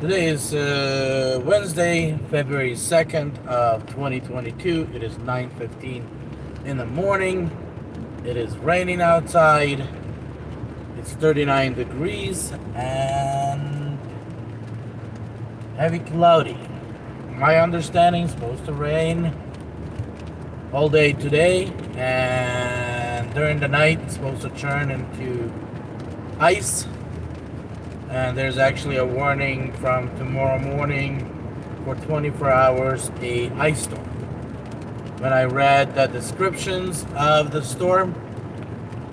Today is Wednesday, February 2nd of 2022. It is 9:15 in the morning. It is raining outside. It's 39 degrees and heavy cloudy. My understanding is supposed to rain all day today, and during the night it's supposed to turn into ice. And there's actually a warning from tomorrow morning for 24 hours, a ice storm. When I read the descriptions of the storm,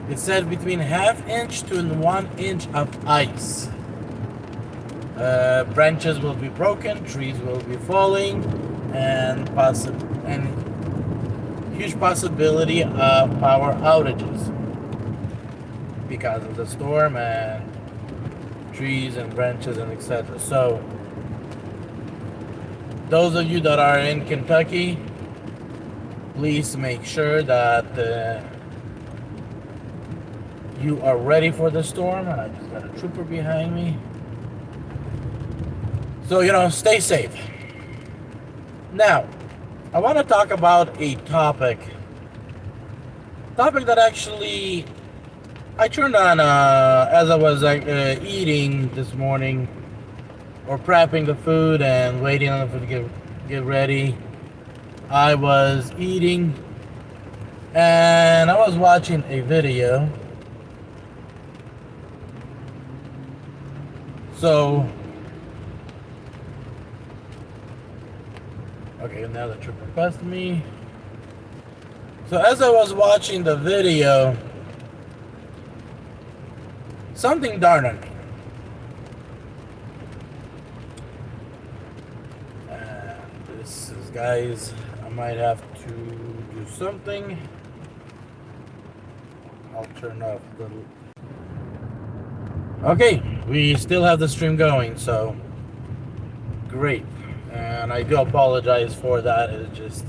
it said between ½ inch to 1 inch of ice. Branches will be broken, trees will be falling, and huge possibility of power outages because of the storm and trees and branches and etc. So those of you that are in Kentucky, please make sure that you are ready for the storm. I just got a trooper behind me. So, stay safe. Now, I want to talk about a topic that actually I turned on as I was eating this morning, or prepping the food and waiting on the food to get ready. I was eating and I was watching a video. So, okay, now the trooper passed me. So as I was watching the video, something dawned on me. And this is, guys, I might have to do something. I'll turn off the... Okay, we still have the stream going, so great. And I do apologize for that. It's just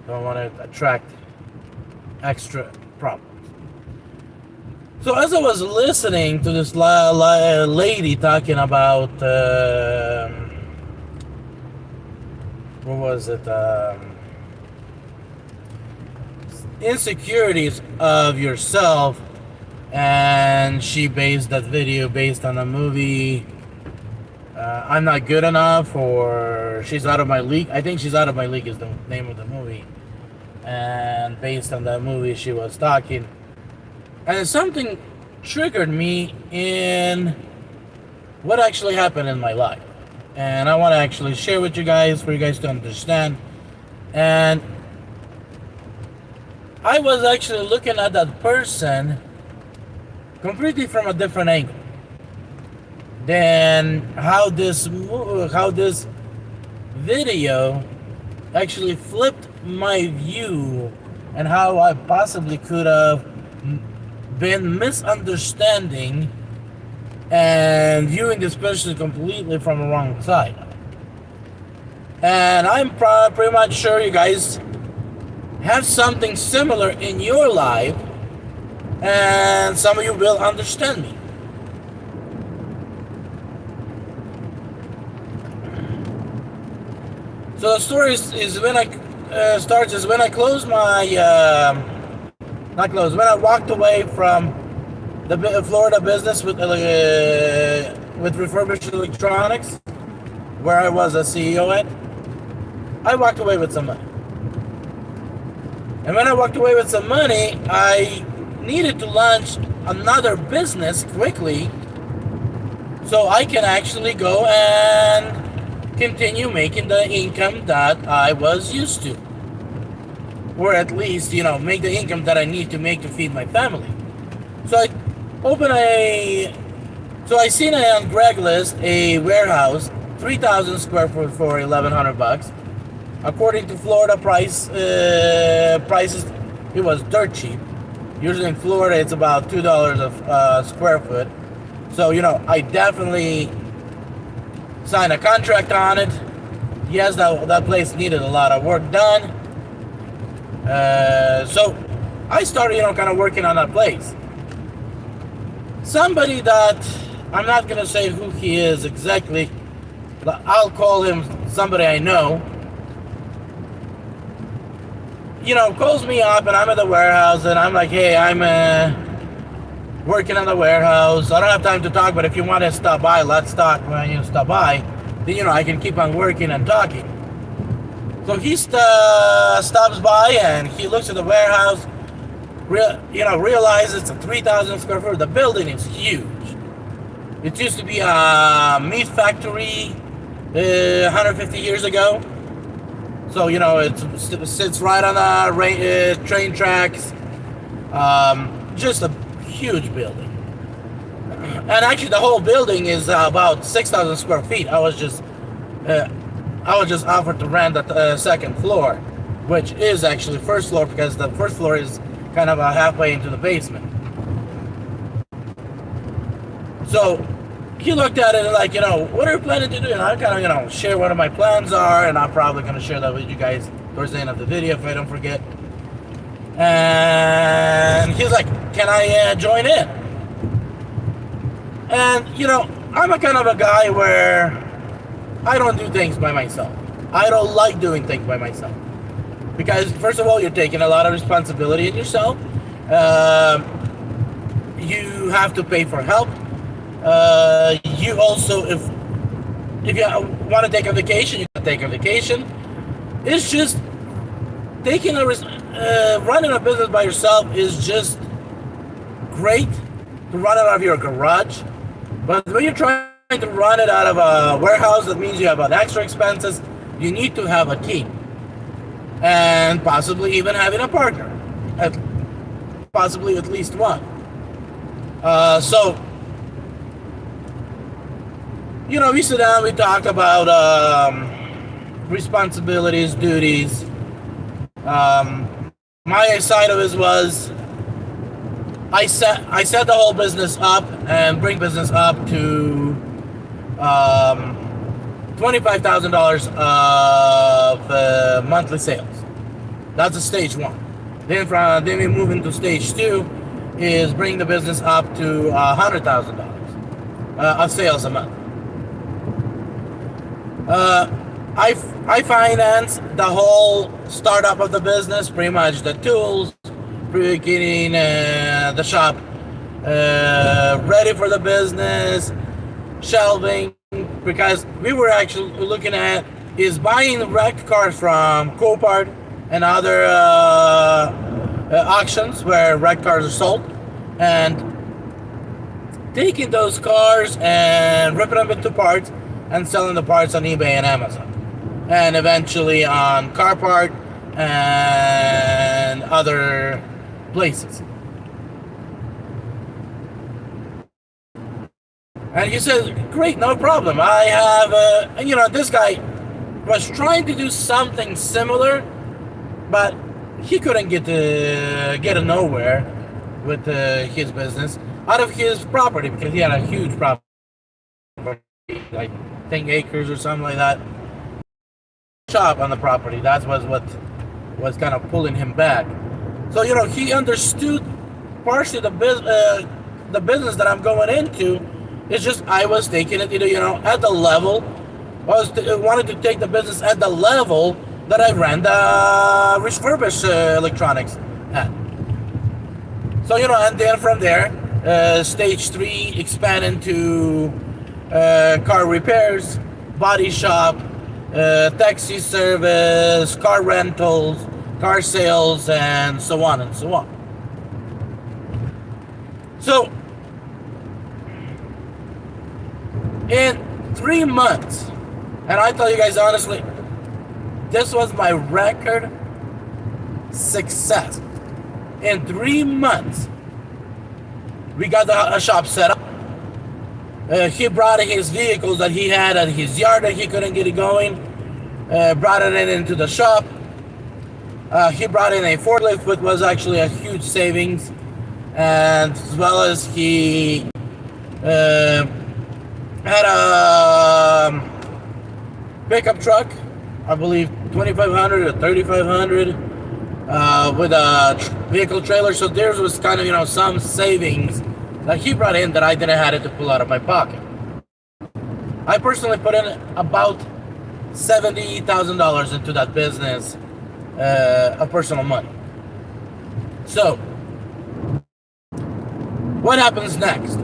don't want to attract extra problems. So as I was listening to this lady talking about what was it? Insecurities of yourself, and she based that video based on a movie. I'm Not Good Enough, or She's Out of My League. I think She's Out of My League is the name of the movie. And based on that movie, she was talking. And something triggered me in what actually happened in my life. And I want to actually share with you guys, for you guys to understand. And I was actually looking at that person completely from a different angle than how this video actually flipped my view, and how I possibly could have been misunderstanding and viewing this person completely from the wrong side. And I'm pretty much sure you guys have something similar in your life, and some of you will understand me. So the story is when I closed my when I walked away from the Florida business with refurbished electronics, where I was a CEO at. I walked away with some money. And when I walked away with some money, I needed to launch another business quickly so I can actually go and continue making the income that I was used to. Or at least, make the income that I need to make to feed my family. So I seen on Craigslist a warehouse, 3,000 square foot for $1,100. According to Florida prices, it was dirt cheap. Usually in Florida, it's about $2 a square foot. So, I definitely signed a contract on it. Yes, that place needed a lot of work done. So I started, kind of working on that place. Somebody that I'm not gonna say who he is exactly, but I'll call him somebody I know. Calls me up, and I'm at the warehouse, and I'm like, hey, I'm working in the warehouse. I don't have time to talk, but if you want to stop by, let's talk. When you stop by, then I can keep on working and talking. So he stops by, and he looks at the warehouse. Realizes it's a 3,000 square foot. The building is huge. It used to be a meat factory 150 years ago. So, it sits right on the train tracks. Just a huge building. And actually, the whole building is about 6,000 square feet. I was just offered to rent the second floor, which is actually first floor, because the first floor is kind of halfway into the basement. So he looked at it and like, what are you planning to do? And I kind of, share what my plans are, and I'm probably going to share that with you guys towards the end of the video if I don't forget. And he's like, can I join in? And, I'm a kind of a guy where I don't do things by myself. I don't like doing things by myself. Because, first of all, you're taking a lot of responsibility in yourself. You have to pay for help. You also, if you want to take a vacation, you can take a vacation. It's just running a business by yourself is just great to run it out of your garage. But when you're trying to run it out of a warehouse, that means you have extra expenses. You need to have a team. And possibly even having a partner, possibly at least one. So, we sit down, we talk about responsibilities, duties. My side of it was I set the whole business up and bring business up to $25,000 of monthly sales. That's a stage one. Then we move into stage two, is bring the business up to $100,000 of sales a month. I finance the whole startup of the business, pretty much the tools, getting the shop ready for the business, shelving, because we were actually looking at is buying wrecked cars from Copart and other auctions where wrecked cars are sold, and taking those cars and ripping them into parts and selling the parts on eBay and Amazon, and eventually on Carpart and other places. And he said, great, no problem. I have, this guy was trying to do something similar, but he couldn't get nowhere with his business out of his property, because he had a huge property, like 10 acres or something like that. Shop on the property. That was what was kind of pulling him back. So, he understood partially the business that I'm going into. It's just I was taking it, at the level. I wanted to take the business at the level that I ran the refurbished electronics at. So, and then from there, stage 3 expand into car repairs, body shop, taxi service, car rentals, car sales, and so on and so on. So, in 3 months, and I tell you guys honestly, this was my record success. In 3 months, we got a shop set up. He brought his vehicles that he had at his yard that he couldn't get it going, brought it into the shop. He brought in a forklift, which was actually a huge savings, and as well as he had a pickup truck, I believe 2,500 or 3,500, with a vehicle trailer. So theirs was kind of, some savings that he brought in that I didn't have to pull out of my pocket. I personally put in about $70,000 into that business of personal money. So, what happens next?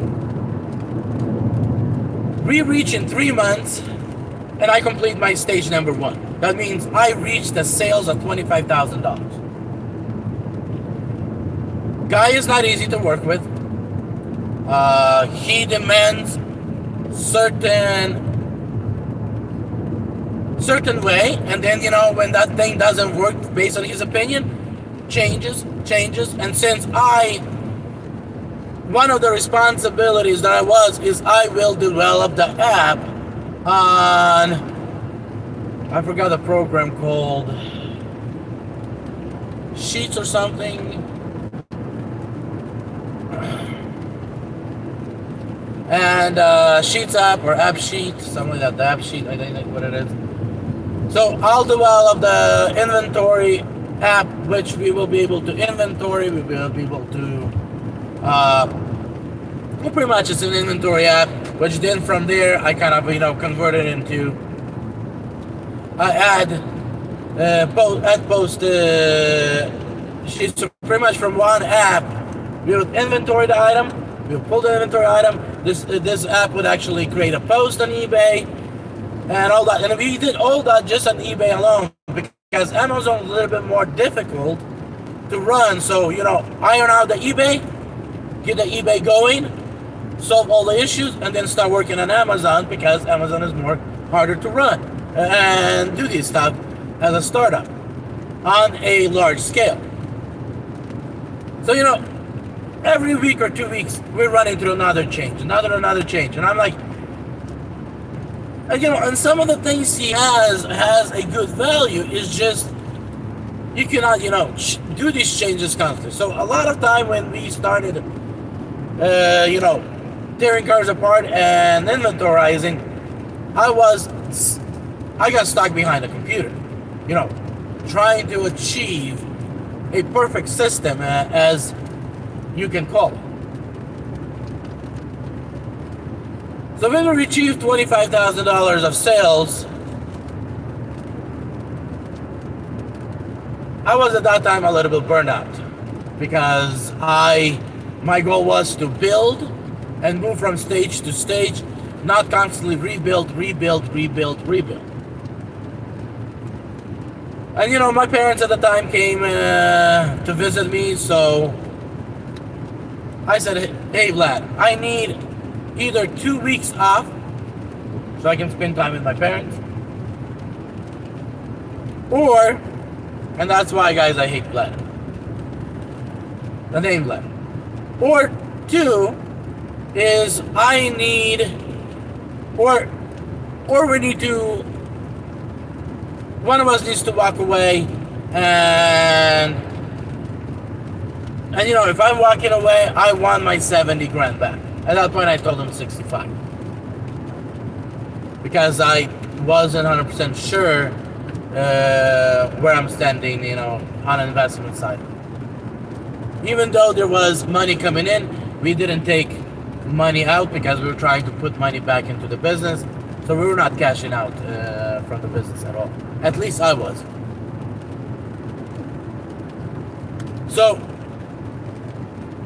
We reach in 3 months, and I complete my stage number 1. That means I reach the sales of $25,000. Guy is not easy to work with. He demands certain way, and then when that thing doesn't work based on his opinion, changes. And since one of the responsibilities that I will develop the app on, I forgot the program called Sheets or something. And Sheets app or App Sheet, something like that. The App Sheet, I think that's what it is. So I'll develop the inventory app, which we will be able to inventory. We will be able to, pretty much it's an inventory app. Which then from there I kind of convert it into add post sheets. So pretty much from one app, we would inventory the item. We'll pull the inventory item. This app would actually create a post on eBay and all that. And we did all that just on eBay alone because Amazon is a little bit more difficult to run. So, iron out the eBay, get the eBay going, solve all the issues, and then start working on Amazon because Amazon is more harder to run and do this stuff as a startup on a large scale. So, every week or 2 weeks, we run into another change. And I'm like, and some of the things he has a good value. Is just, you cannot, do these changes constantly. So a lot of time when we started, tearing cars apart and inventorizing, I got stuck behind a computer, trying to achieve a perfect system as you can call it. So when we achieved $25,000 of sales, I was at that time a little bit burned out because my goal was to build and move from stage to stage, not constantly rebuild. And my parents at the time came to visit me, so I said, hey Vlad, I need either 2 weeks off so I can spend time with my parents, or, and that's why guys I hate Vlad, the name Vlad, or 2 is I need, or we need to, one of us needs to walk away and if I'm walking away, I want my 70 grand back. At that point, I told him 65. Because I wasn't 100% sure where I'm standing, on an investment side. Even though there was money coming in, we didn't take money out because we were trying to put money back into the business. So we were not cashing out from the business at all. At least I was. So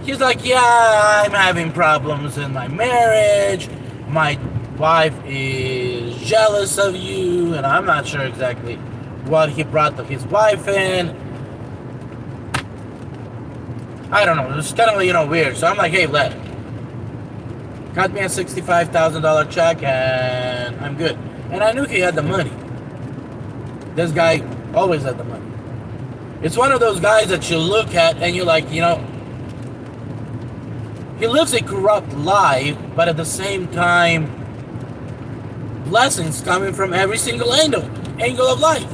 he's like, yeah, I'm having problems in my marriage. My wife is jealous of you. And I'm not sure exactly what he brought his wife in. I don't know. It was kind of, weird. So I'm like, hey, Vlad, cut me a $65,000 check and I'm good. And I knew he had the money. This guy always had the money. It's one of those guys that you look at and you're like, he lives a corrupt life, but at the same time, blessings coming from every single angle of life.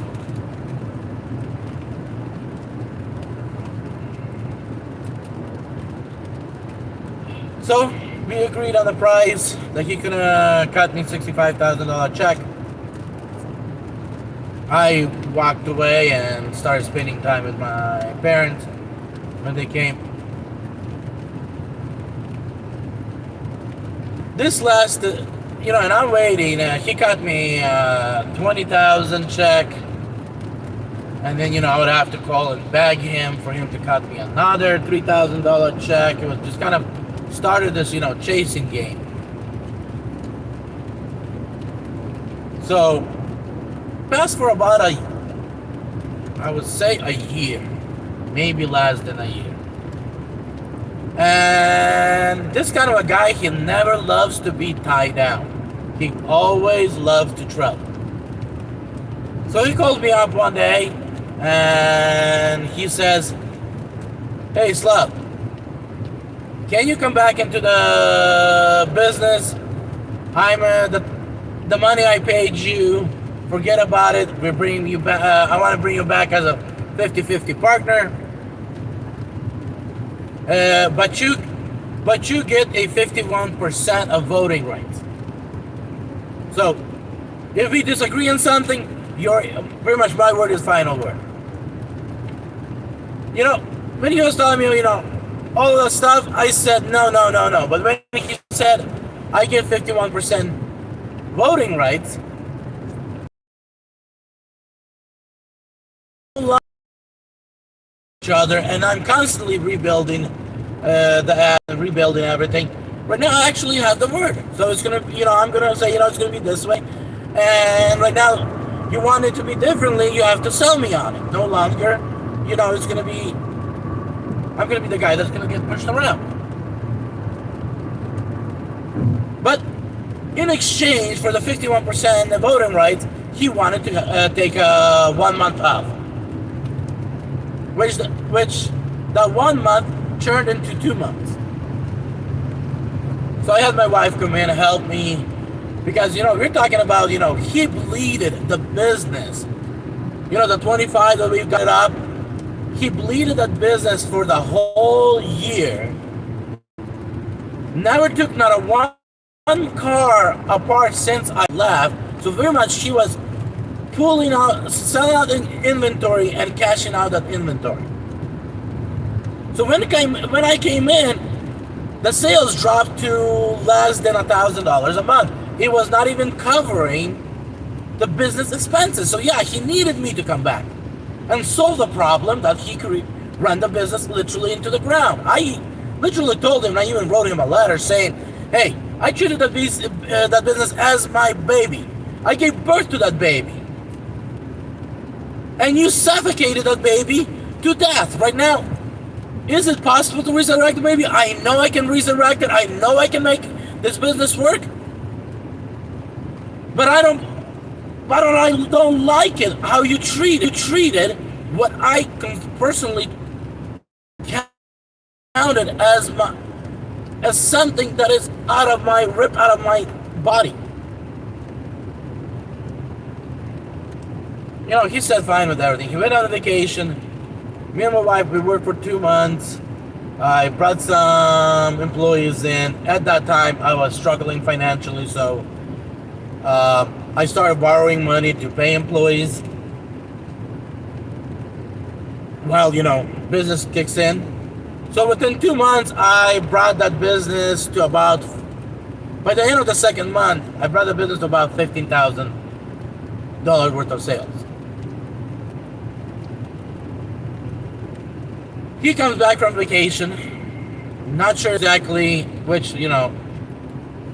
So we agreed on the price that he could cut me $65,000 check. I walked away and started spending time with my parents when they came. this last, and I'm waiting. He cut me 20,000 check, and then I would have to call and beg him for him to cut me another $3,000 check. It was just kind of started this chasing game. So passed for about I would say a year, maybe less than a year. And this kind of a guy, he never loves to be tied down. He always loves to trouble. So he calls me up one day and he says, "Hey, Slav, can you come back into the business? I'm the money I paid you, forget about it. We're bringing you back. I want to bring you back as a 50-50 partner. But you get a 51% of voting rights. So if we disagree on something, your pretty much my word is final word." When he was telling me, all of that stuff, I said no. But when he said I get 51% voting rights, each other, and I'm constantly rebuilding the ad and rebuilding everything. Right now, I actually have the word, so it's gonna, I'm gonna say, it's gonna be this way. And right now, you want it to be differently, you have to sell me on it. No longer, it's gonna be, I'm gonna be the guy that's gonna get pushed around. But in exchange for the 51% voting rights, he wanted to take 1 month off. Which that 1 month turned into 2 months. So I had my wife come in and help me, because we're talking about he bleeded the business. The 25 that we've got up, he bleeded that business for the whole year. Never took not a one car apart since I left. So very much he was pulling out, selling out inventory and cashing out that inventory. So when I came in, the sales dropped to less than $1,000 a month. It was not even covering the business expenses. So yeah, he needed me to come back and solve the problem that he could run the business literally into the ground. I literally told him, I even wrote him a letter saying, "Hey, I treated that business as my baby. I gave birth to that baby. And you suffocated that baby to death. Right now, is it possible to resurrect the baby? I know I can resurrect it. I know I can make this business work. But I don't like it how you treated what I personally counted as something that is out of my body." He said fine with everything. He went on a vacation. Me and my wife, we worked for 2 months. I brought some employees in. At that time, I was struggling financially, so I started borrowing money to pay employees while, business kicks in. So within 2 months, I brought that business to about, by the end of the second month, I brought the business to about $15,000 worth of sales. He comes back from vacation, not sure exactly which,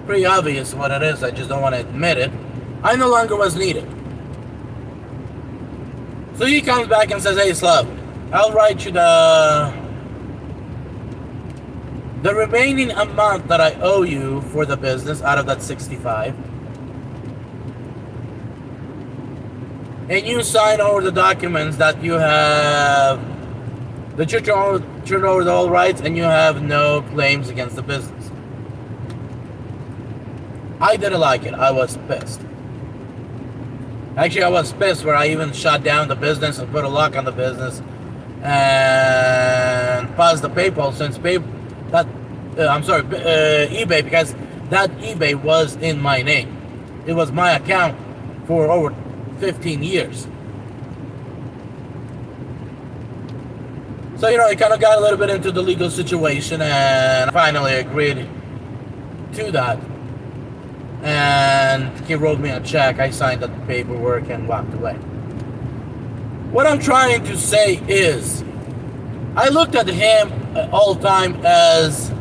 pretty obvious what it is, I just don't want to admit it. I no longer was needed. So he comes back and says, "Hey, Slav, I'll write you the remaining amount that I owe you for the business out of that 65. And you sign over the documents that you turn over the all rights and you have no claims against the business." I didn't like it. I was pissed. Actually, I was pissed where I even shut down the business and put a lock on the business and paused the PayPal since eBay, because that eBay was in my name. It was my account for over 15 years. So, I kind of got a little bit into the legal situation and finally agreed to that. and he wrote me a check. I signed the paperwork and walked away. What I'm trying to say is, I looked at him all the time as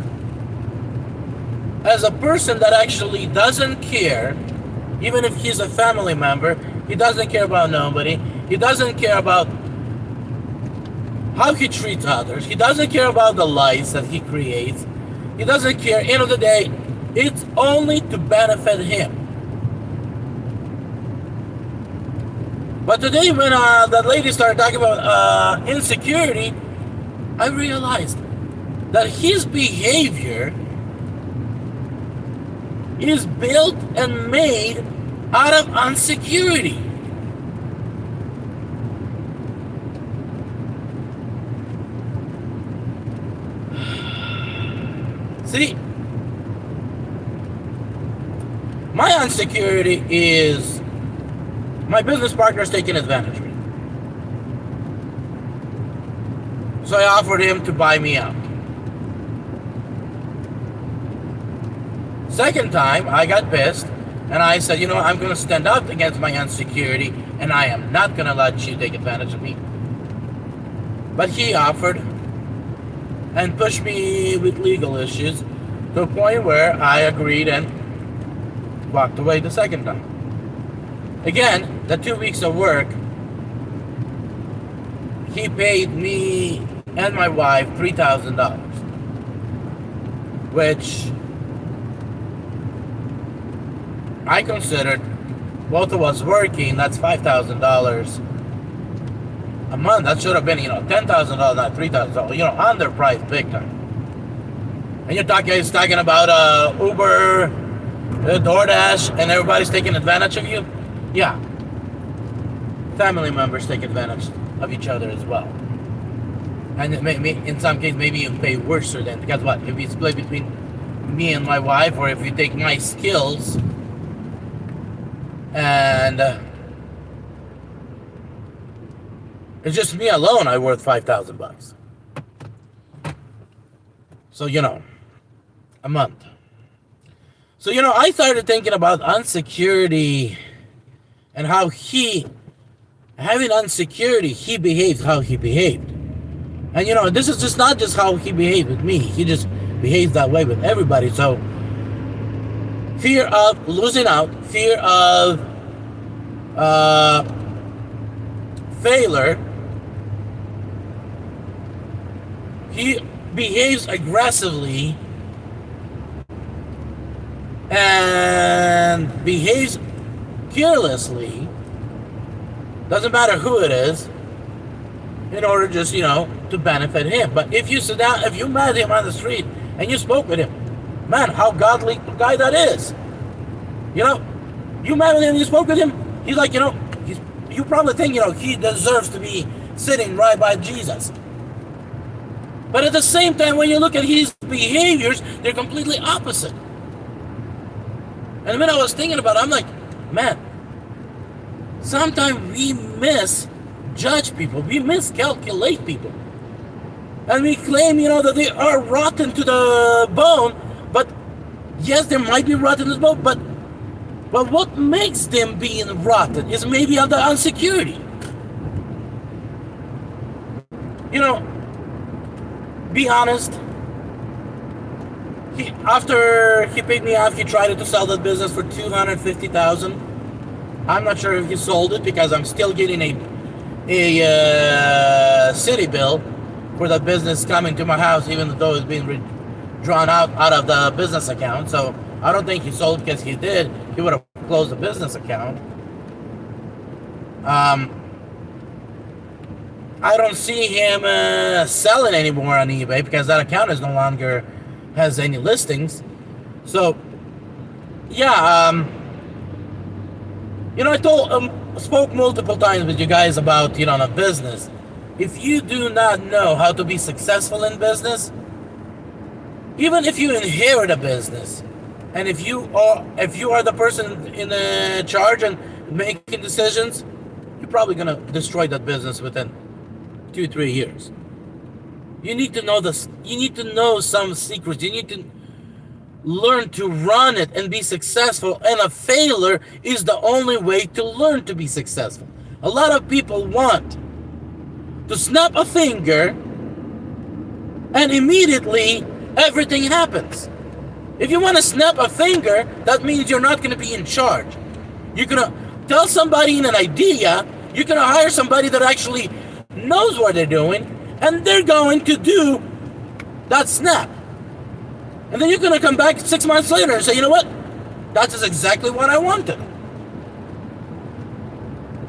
a person that actually doesn't care, even if he's a family member. He doesn't care about nobody. He doesn't care about how he treats others. He doesn't care about the lies that he creates. He doesn't care. End of the day, it's only to benefit him. But today, when that lady started talking about insecurity, I realized that his behavior is built and made out of insecurity. See, my insecurity is my business partner is taking advantage of me. So I offered him to buy me out. Second time, I got pissed, and I said, I'm going to stand up against my insecurity, and I am not going to let you take advantage of me. But he offered and pushed me with legal issues to a point where I agreed and walked away the second time. Again, the 2 weeks of work, he paid me and my wife $3,000, which I considered, both of us working, that's $5,000 a month. That should have been, $10,000, not $3,000, underpriced big time. And you're talking about Uber, DOORDASH, and everybody's taking advantage of you? Yeah. Family members take advantage of each other as well. And in some cases, maybe you pay worse than, because what? If you split between me and my wife, or if you take my skills and it's just me alone, I'm worth $5,000. So, a month. So, I started thinking about insecurity and how having insecurity, he behaved how he behaved. And, this is just not just how he behaved with me. He just behaves that way with everybody. So, fear of losing out, fear of failure, he behaves aggressively and behaves carelessly, doesn't matter who it is, in order just, to benefit him. But if you sit down, if you met him on the street and you spoke with him, man, how godly guy that is. You met with him, you spoke with him, he's like, you probably think, he deserves to be sitting right by Jesus. But at the same time, when you look at his behaviors, they're completely opposite. And when I was thinking about it, I'm like, man, sometimes we misjudge people, we miscalculate people. And we claim, that they are rotten to the bone, but yes, they might be rotten to the bone, but what makes them being rotten is maybe under insecurity. Be honest. After he paid me off, he tried to sell that business for $250,000. I'm not sure if he sold it, because I'm still getting a city bill for the business coming to my house, even though it's being drawn out of the business account. So I don't think he sold, because he did, he would have closed the business account. I don't see him selling anymore on eBay, because that account is no longer has any listings. So yeah, I spoke multiple times with you guys about the business. If you do not know how to be successful in business, even if you inherit a business, and if you are the person in the charge and making decisions, you're probably gonna destroy that business within 2-3 years. You need to know this. You need to know some secrets. You need to learn to run it and be successful, and a failure is the only way to learn to be successful. A lot of people want to snap a finger and immediately everything happens. If you want to snap a finger, that means you're not going to be in charge. You're going to tell somebody an idea, you're going to hire somebody that actually knows what they're doing, and they're going to do that snap. And then you're going to come back 6 months later and say, you know what? That's exactly what I wanted.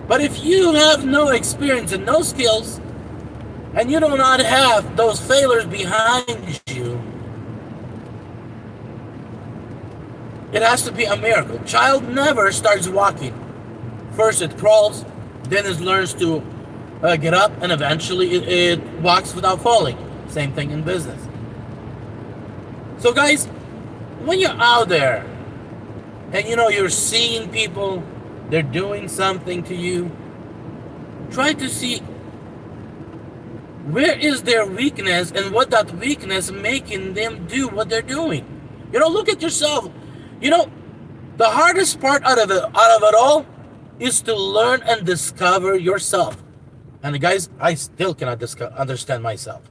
But if you have no experience and no skills, and you do not have those failures behind you, it has to be a miracle. Child never starts walking. First it crawls, then it learns to get up, and eventually it walks without falling. Same thing in business. So guys, when you're out there and you're seeing people, they're doing something to you, try to see where is their weakness and what that weakness making them do what they're doing. Look at yourself. The hardest part out of it all is to learn and discover yourself. And guys, I still cannot understand myself.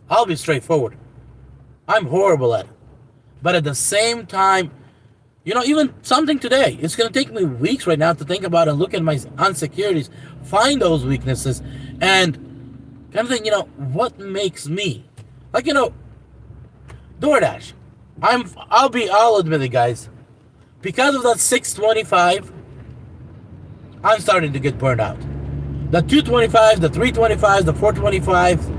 I'll be straightforward. I'm horrible at it. But at the same time, even something today, it's going to take me weeks right now to think about and look at my insecurities, find those weaknesses, and kind of think, what makes me? Like, DoorDash. I'll admit it, guys. Because of that 625, I'm starting to get burned out. The 225, the 325, the 425.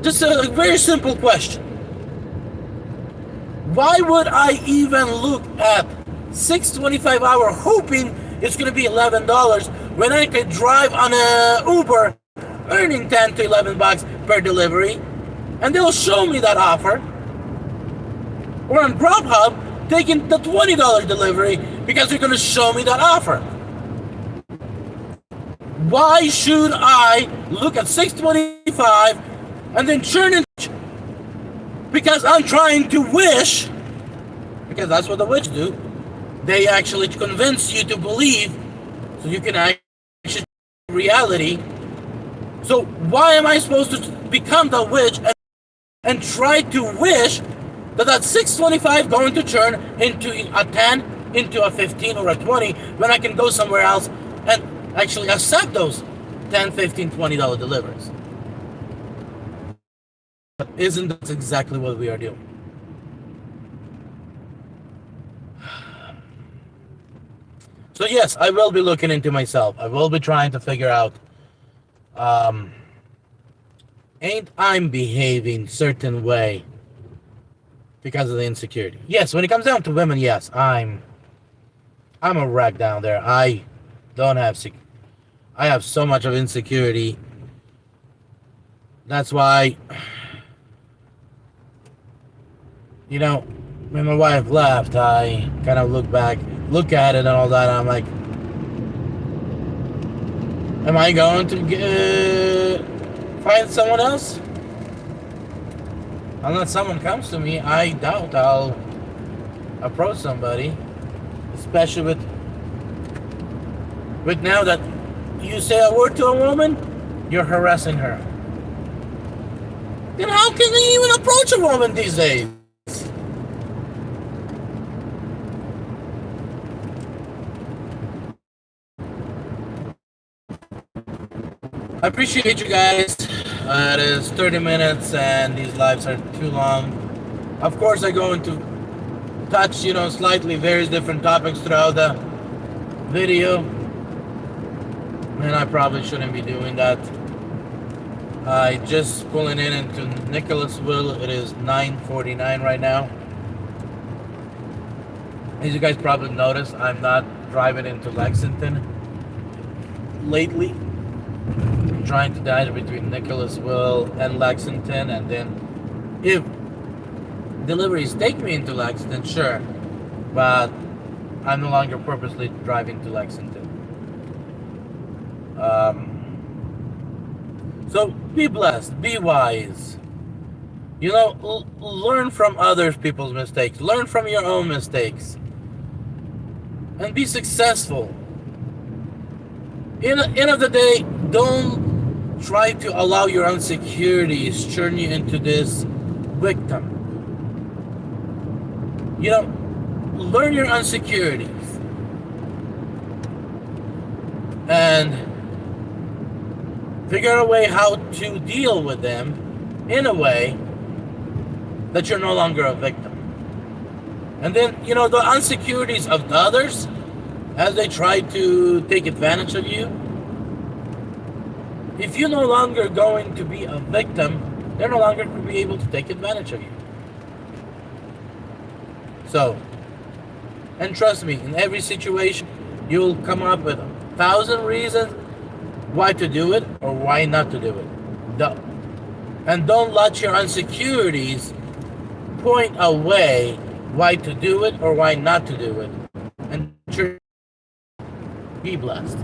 Just a very simple question. Why would I even look at 625 hour hoping it's going to be $11 when I could drive on a Uber earning 10 to 11 bucks per delivery, and they'll show me that offer? Or on Grubhub taking the $20 delivery because they're going to show me that offer. Why should I look at 625 and then churn it because I'm trying to wish, because that's what the witch do. They actually convince you to believe so you can actually reality. So why am I supposed to become the witch and try to wish that 625 going to churn into a 10, into a 15 or a 20 when I can go somewhere else and actually accept those 10, 15, $20 deliveries? But isn't that exactly what we are doing? So yes, I will be looking into myself. I will be trying to figure out, ain't I'm behaving certain way because of the insecurity? Yes, when it comes down to women, yes, I'm a wreck down there. I have so much of insecurity. That's why, when my wife left, I kind of look at it and all that, and I'm like, am I going to find someone else? Unless someone comes to me, I doubt I'll approach somebody, especially with now that you say a word to a woman, you're harassing her. Then how can you even approach a woman these days? I appreciate you guys. It is 30 minutes and these lives are too long. Of course, I go into touch, slightly various different topics throughout the video. And I probably shouldn't be doing that. I just pulling in into Nicholasville. It is 9:49 right now. As you guys probably noticed, I'm not driving into Lexington lately. I'm trying to dodge between Nicholasville and Lexington, and then if deliveries take me into Lexington, sure, but I'm no longer purposely driving to Lexington. So be blessed, be wise, You know, learn from other people's mistakes. Learn from your own mistakes. And be successful. In the end of the day, don't try to allow your insecurities turn you into this victim. You know, learn your insecurities. And figure out a way how to deal with them in a way that you're no longer a victim. And then, you know, the insecurities of the others, as they try to take advantage of you, if you're no longer going to be a victim, they're no longer going to be able to take advantage of you. So, and trust me, in every situation, you'll come up with 1,000 reasons why to do it or why not to do it. And don't let your insecurities point away why to do it or why not to do it. And be blessed.